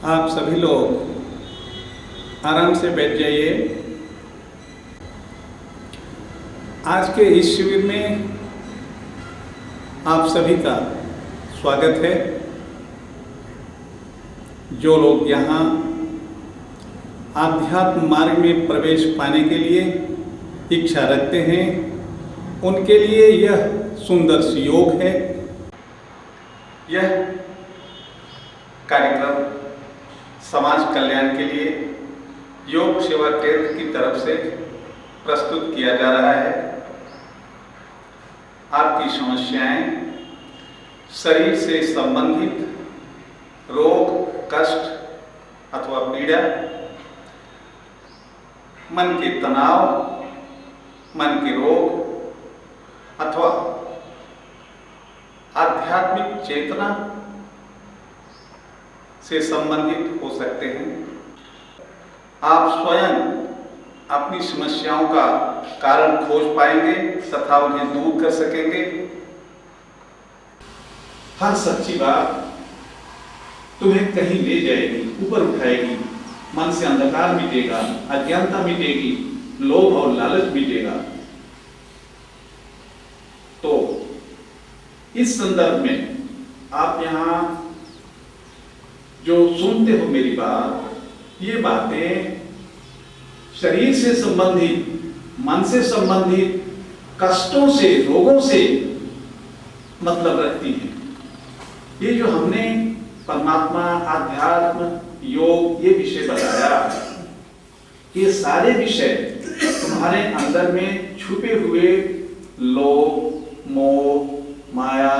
आप सभी लोग आराम से बैठ जाइए। आज के इस शिविर में आप सभी का स्वागत है। जो लोग यहाँ आध्यात्म मार्ग में प्रवेश पाने के लिए इच्छा रखते हैं, उनके लिए यह सुंदर योग है। यह कार्यक्रम समाज कल्याण के लिए योग सेवा केंद्र की तरफ से प्रस्तुत किया जा रहा है। आपकी समस्याएं, शरीर से संबंधित रोग, कष्ट अथवा पीड़ा, मन के तनाव, मन के रोग अथवा आध्यात्मिक चेतना से संबंधित हो सकते हैं। आप स्वयं अपनी समस्याओं का कारण खोज पाएंगे तथा उन्हें दूर कर सकेंगे। हर सच्ची बात तुम्हें कहीं ले जाएगी, ऊपर उठाएगी। मन से अंधकार मिटेगा, अज्ञानता मिटेगी, लोभ और लालच मिटेगा। तो इस संदर्भ में आप यहाँ जो सुनते हो मेरी बात, ये बातें शरीर से संबंधित, मन से संबंधित कष्टों से, रोगों से मतलब रखती हैं। ये जो हमने परमात्मा, अध्यात्म, योग ये विषय बताया, ये सारे विषय तुम्हारे अंदर में छुपे हुए लोभ, मोह, माया,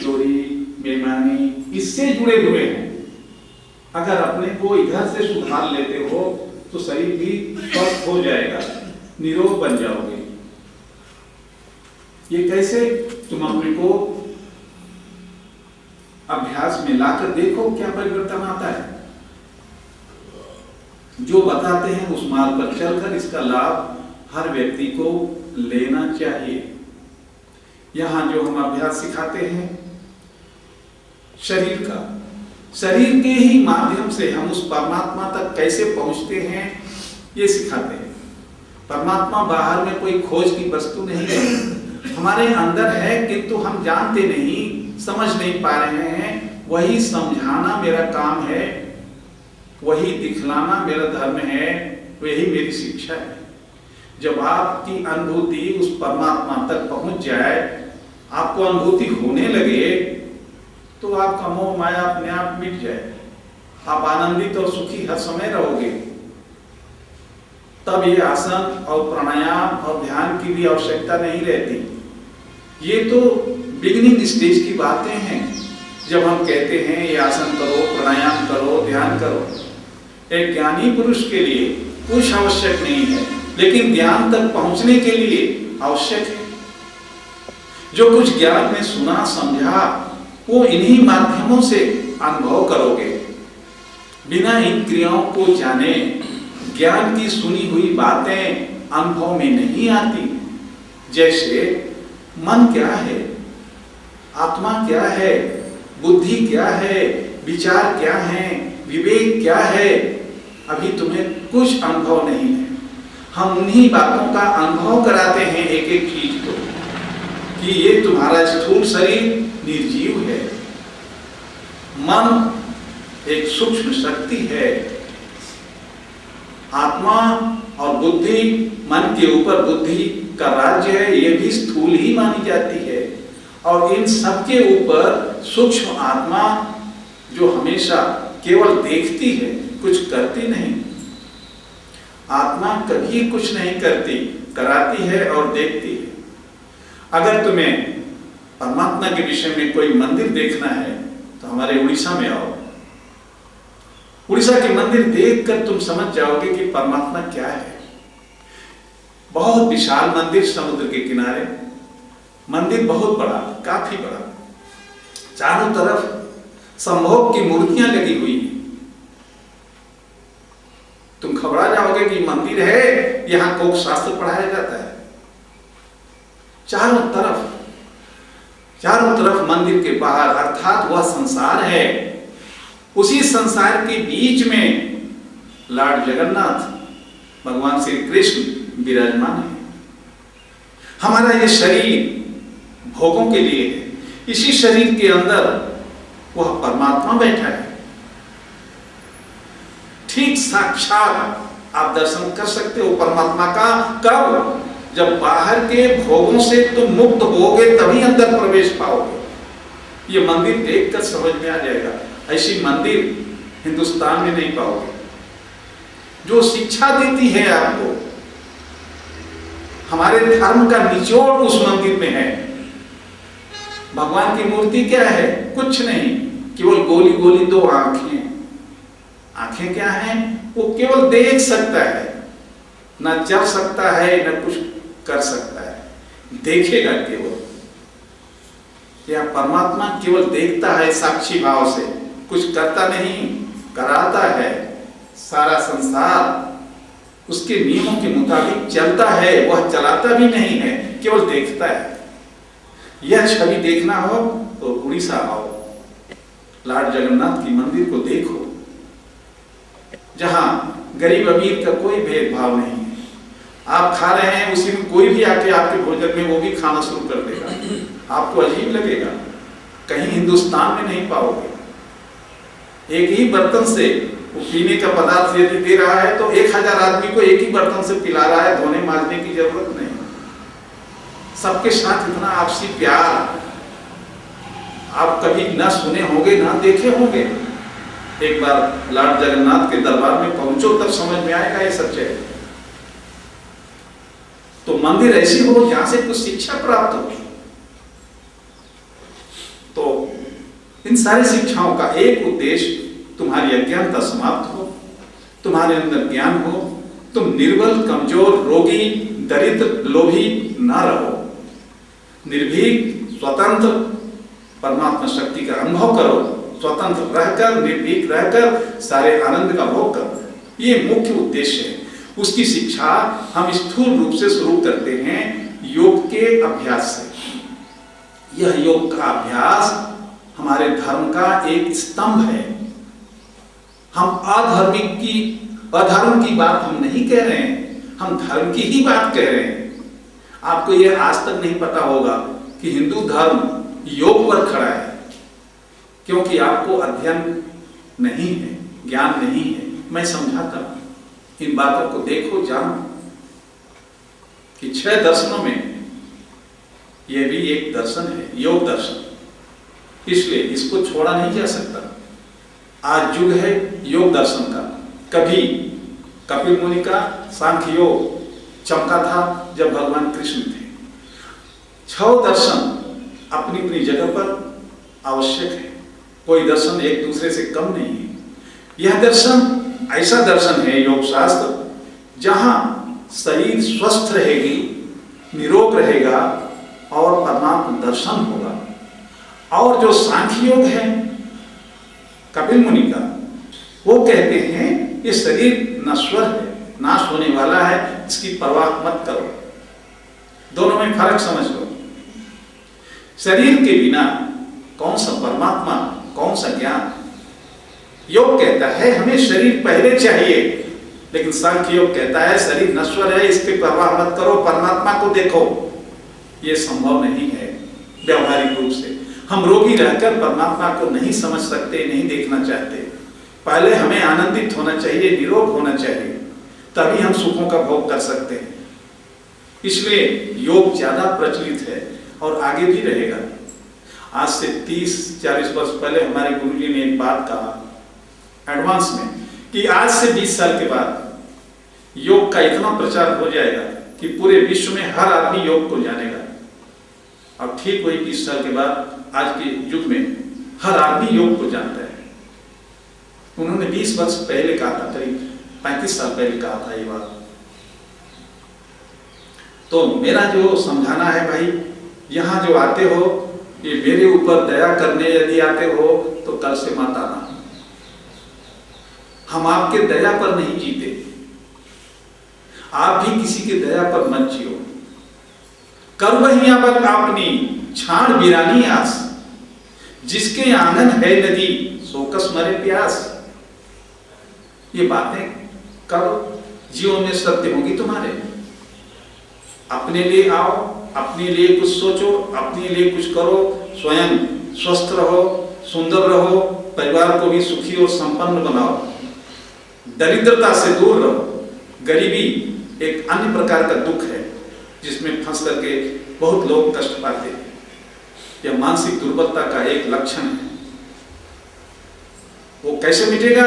चोरी, बेईमानी इससे जुड़े हुए हैं। अगर अपने को इधर से सुधार लेते हो तो शरीर भी स्वस्थ हो जाएगा, निरोग बन जाओगे। ये कैसे? तुम अपने को अभ्यास में लाकर देखो क्या परिवर्तन आता है। जो बताते हैं उस मार्ग पर चलकर इसका लाभ हर व्यक्ति को लेना चाहिए। यहां जो हम अभ्यास सिखाते हैं शरीर का, शरीर के ही माध्यम से हम उस परमात्मा तक कैसे पहुंचते हैं ये सिखाते हैं। परमात्मा बाहर में कोई खोज की वस्तु नहीं है, हमारे अंदर है, किंतु हम जानते नहीं, समझ नहीं पा रहे हैं। वही समझाना मेरा काम है, वही दिखलाना मेरा धर्म है, वही मेरी शिक्षा है। जब आपकी अनुभूति उस परमात्मा तक पहुंच जाए, आपको अनुभूति होने लगे, तो आपका मोह माया अपने आप मिट जाए। आप आनंदित और सुखी हर समय रहोगे। तब ये आसन और प्राणायाम और ध्यान की भी आवश्यकता नहीं रहती। ये तो बिगिनिंग स्टेज की बातें हैं। जब हम कहते हैं ये आसन करो, प्राणायाम करो, ध्यान करो, एक ज्ञानी पुरुष के लिए कुछ आवश्यक नहीं है, लेकिन ज्ञान तक पहुंचने के लिए आवश्यक है। जो कुछ ज्ञान में सुना, समझा, वो इन्हीं माध्यमों से अनुभव करोगे। बिना इन क्रियाओं को जाने ज्ञान की सुनी हुई बातें अनुभव में नहीं आती। जैसे मन क्या है, आत्मा क्या है, बुद्धि क्या है, विचार क्या है, विवेक क्या है, अभी तुम्हें कुछ अनुभव नहीं है। हम उन्हीं बातों का अनुभव कराते हैं, एक एक चीज को, कि ये तुम्हारा स्थूल शरीर निर्जीव है, मन एक सूक्ष्म शक्ति है, आत्मा और बुद्धि, मन के ऊपर बुद्धि का राज्य है, ये भी स्थूल ही मानी जाती है। और इन सबके ऊपर सूक्ष्म आत्मा जो हमेशा केवल देखती है, कुछ करती नहीं। आत्मा कभी कुछ नहीं करती, कराती है और देखती है। अगर तुम्हें परमात्मा के विषय में कोई मंदिर देखना है तो हमारे उड़ीसा में आओ। उड़ीसा के मंदिर देखकर तुम समझ जाओगे कि परमात्मा क्या है। बहुत विशाल मंदिर, समुद्र के किनारे मंदिर, बहुत बड़ा, काफी बड़ा, चारों तरफ संभोग की मूर्तियां लगी हुई हैं। तुम घबरा जाओगे कि मंदिर है, यहां कोक शास्त्र पढ़ाया जाता है। चारों तरफ मंदिर के बाहर, अर्थात वह संसार है उसी संसार के बीच में लॉर्ड जगन्नाथ भगवान श्री कृष्ण विराजमान है। हमारा ये शरीर भोगों के लिए है, इसी शरीर के अंदर वह परमात्मा बैठा है। ठीक साक्षात आप दर्शन कर सकते हो परमात्मा का। कब? जब बाहर के भोगों से तुम मुक्त होगे तभी अंदर प्रवेश पाओगे। ये मंदिर देखकर समझ में आ जाएगा, ऐसी मंदिर हिंदुस्तान में नहीं पाओगे जो शिक्षा देती है आपको। हमारे धर्म का निचोड़ उस मंदिर में है। भगवान की मूर्ति क्या है? कुछ नहीं, केवल गोली गोली दो आंखें। आंखें क्या हैं? वो केवल देख सकता है, ना चल सकता है, ना कुछ कर सकता है, देखेगा केवल। या परमात्मा केवल देखता है साक्षी भाव से, कुछ करता नहीं, कराता है। सारा संसार उसके नियमों के मुताबिक चलता है, वह चलाता भी नहीं है, केवल देखता है। यह छवि देखना हो तो उड़ीसा आओ, लॉर्ड जगन्नाथ की मंदिर को देखो, जहां गरीब अमीर का कोई भेदभाव नहीं है। आप खा रहे हैं, उसी में कोई भी आके आपके भोजन में वो भी खाना शुरू कर देगा, आपको अजीब लगेगा। कहीं हिंदुस्तान में नहीं पाओगे। एक ही बर्तन से वो पीने का पदार्थ यदि दे रहा है तो 1000 आदमी को एक ही बर्तन से पिला रहा है, धोने मांजने की जरूरत नहीं। सबके साथ इतना आपसी प्यार आप कभी ना सुने होंगे, ना देखे होंगे। एक बार लॉर्ड जगन्नाथ के दरबार में पहुंचो तब समझ में आएगा ये सच्चाई। तो मंदिर ऐसी हो जहां से कुछ शिक्षा प्राप्त हो। तो इन सारी शिक्षाओं का एक उद्देश्य, तुम्हारी अज्ञानता समाप्त हो, तुम्हारे अंदर ज्ञान हो, तुम निर्बल, कमजोर, रोगी, दरिद्र, लोभी ना रहो। निर्भीक, स्वतंत्र परमात्मा शक्ति का अनुभव करो। स्वतंत्र रहकर, निर्भीक रहकर सारे आनंद का भोग करो। ये मुख्य उद्देश्य है। उसकी शिक्षा हम स्थूल रूप से शुरू करते हैं योग के अभ्यास से। यह योग का अभ्यास हमारे धर्म का एक स्तंभ है। हम अधर्म की बात हम नहीं कह रहे हैं, हम धर्म की ही बात कह रहे हैं। आपको यह आज तक नहीं पता होगा कि हिंदू धर्म योग पर खड़ा है, क्योंकि आपको अध्ययन नहीं है, ज्ञान नहीं है। मैं समझाता हूं, इन बातों को देखो, जानो कि 6 दर्शनों में यह भी एक दर्शन है, योग दर्शन। इसलिए इसको छोड़ा नहीं जा सकता। आज युग है योग दर्शन का। कभी कपिल मुनि का सांख्य योग चमका था जब भगवान कृष्ण थे। 6 दर्शन अपनी अपनी जगह पर आवश्यक है, कोई दर्शन एक दूसरे से कम नहीं है। यह दर्शन ऐसा दर्शन है, योग शास्त्र, जहां शरीर स्वस्थ रहेगी, निरोग रहेगा और परमात्मा दर्शन होगा। और जो सांख्य योग है कपिल मुनि का, वो कहते हैं ये शरीर नश्वर है, नाश होने वाला है, इसकी परवाह मत करो। दोनों में फर्क समझ लो। शरीर के बिना कौन सा परमात्मा, कौन सा ज्ञान। योग कहता है हमें शरीर पहले चाहिए, लेकिन सांख्य योग कहता है शरीर नश्वर है, इसकी परवाह मत करो, परमात्मा को देखो। यह संभव नहीं है व्यवहारिक रूप से। हम रोगी रहकर परमात्मा को नहीं समझ सकते, नहीं देखना चाहते। पहले हमें आनंदित होना चाहिए, निरोग होना चाहिए, तभी हम सुखों का भोग कर सकते हैं। इसलिए योग ज्यादा प्रचलित है और आगे भी रहेगा। आज से 30-40 वर्ष पहले हमारे गुरुजी ने एक बात कहा एडवांस में कि आज से 20 साल के बाद योग का इतना प्रचार हो जाएगा कि पूरे विश्व में हर आदमी योग को जानेगा। अब ठीक वही 20 साल के बाद आज के युग में हर आदमी योग को जानता है। उन्होंने 20 वर्ष पहले कहा था, करीब 35 साल पहले कहा था ये बात। तो मेरा जो समझाना है भाई, यहां जो आते हो ये मेरे ऊपर दया करने यदि आते हो तो कल से मत आना। हम आपके दया पर नहीं जीते, आप भी किसी के दया पर मत जियो। कर वही अपनी छाण बिरानी आस, जिसके आंगन है नदी सोकस मरे प्यास। ये बातें करो, जीवन में सत्य होगी तुम्हारे। अपने लिए आओ, अपने लिए कुछ सोचो, अपने लिए कुछ करो, स्वयं स्वस्थ रहो, सुंदर रहो, परिवार को भी सुखी और संपन्न बनाओ, दरिद्रता से दूर रहो। गरीबी एक अन्य प्रकार का दुख है जिसमें फंस करके बहुत लोग कष्ट पाते हैं। यह मानसिक दुर्बलता का एक लक्षण है। वो कैसे मिटेगा?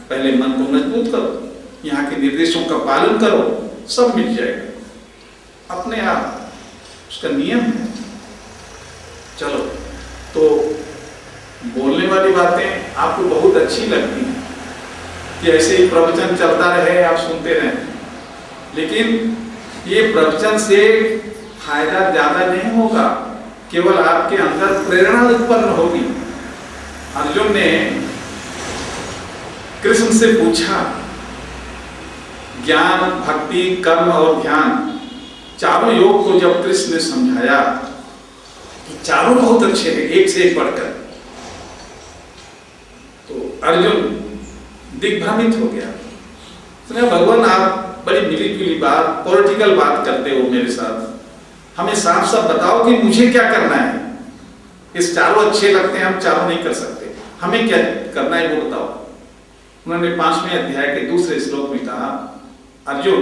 पहले मन को मजबूत करो, यहाँ के निर्देशों का पालन करो, सब मिट जाएगा अपने आप। उसका नियम है। चलो, तो बोलने वाली बातें आपको बहुत अच्छी लगती हैं कि ऐसे ही प्रवचन चलता रहे, आप सुनते रहें, लेकिन ये प्रवचन से फायदा ज्यादा नहीं होगा, केवल आपके अंदर प्रेरणा उत्पन्न होगी। अर्जुन ने कृष्ण से पूछा, ज्ञान, भक्ति, कर्म और ध्यान, चारों योग को जब कृष्ण ने समझाया कि चारों बहुत अच्छे हैं एक से एक बढ़कर, तो अर्जुन दिग्भ्रमित हो गया। उसने कहा, भगवान आप बड़ी मिली जुली बात, पॉलिटिकल बात करते हो मेरे साथ, हमें साफ साफ बताओ कि मुझे क्या करना है। इस चारों अच्छे लगते हैं, हम चारों नहीं कर सकते, हमें क्या करना है वो बताओ। उन्होंने 5वें अध्याय के दूसरे श्लोक में कहा, अर्जुन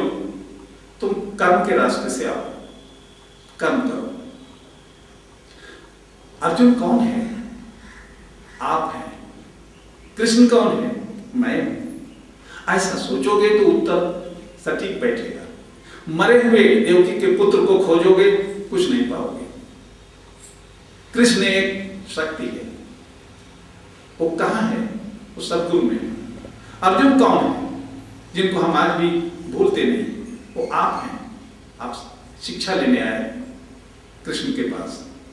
तुम कर्म के रास्ते से आओ, कर्म करो। अर्जुन कौन है? आप हैं। कृष्ण कौन है? मैं हूं। ऐसा सोचोगे तो उत्तर सटीक बैठेगा। मरे हुए देवकी के पुत्र को खोजोगे, कुछ नहीं पाओगे। कृष्ण एक शक्ति है, वो कहां है? वो सद्गुरु में है। अर्जुन कौन है? जिनको हम आज भी भूलते नहीं, वो आप हैं। आप शिक्षा लेने आए कृष्ण के पास,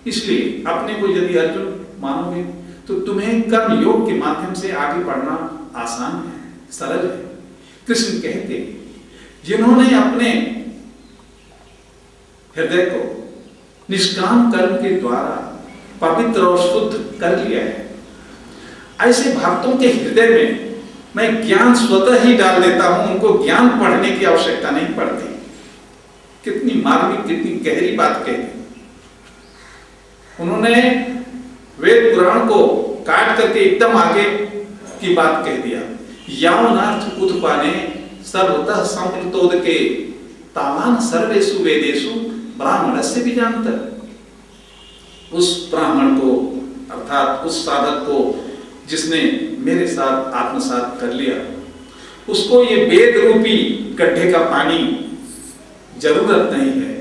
इसलिए अपने को यदि अर्जुन मानोगे तो तुम्हें कर्म योग के माध्यम से आगे बढ़ना आसान है, सरल है। कृष्ण कहते, जिन्होंने अपने हृदय को निष्काम कर्म के द्वारा पवित्र और शुद्ध कर लिया है, ऐसे भक्तों के हृदय में मैं ज्ञान स्वतः ही डाल देता हूं। उनको ज्ञान पढ़ने की आवश्यकता नहीं पड़ती। कितनी मार्मिक, कितनी गहरी बात कही। उन्होंने वेद पुराण को काट करके एकदम आगे की बात कह दिया। यावनार्थ उत्पाने सर्वतः संप्रतोदके तावान सर्वेषु वेदेषु ब्राह्मणस्य बीजान्तर। उस ब्राह्मण को, अर्थात उस साधक को जिसने मेरे साथ आत्मसात कर लिया, उसको ये वेद रूपी गड्ढे का पानी जरूरत नहीं है।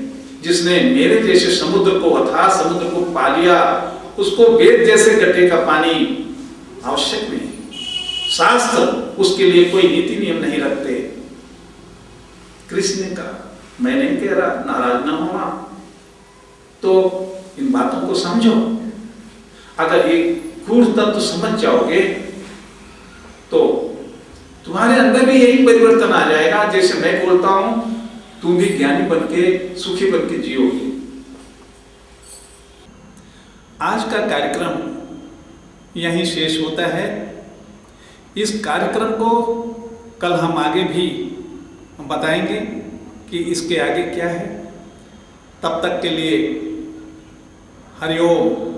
जिसने मेरे जैसे समुद्र को, अथाह समुद्र को पा लिया, उसको वेद जैसे गड्ढे का पानी आवश्यक नहीं। शास्त्र उसके लिए कोई नीति नियम नहीं रखते। कृष्ण ने कहा, मैं नहीं कह रहा, नाराज ना होना। तो इन बातों को समझो। अगर एक गूढ़ तत्व समझ जाओगे तो तुम्हारे अंदर भी यही परिवर्तन आ जाएगा। जैसे मैं बोलता हूं, तुम भी ज्ञानी बनके, सुखी बनके जियोगे। आज का कार्यक्रम यहीं शेष होता है। इस कार्यक्रम को कल हम आगे भी बताएंगे कि इसके आगे क्या है। तब तक के लिए हरिओम।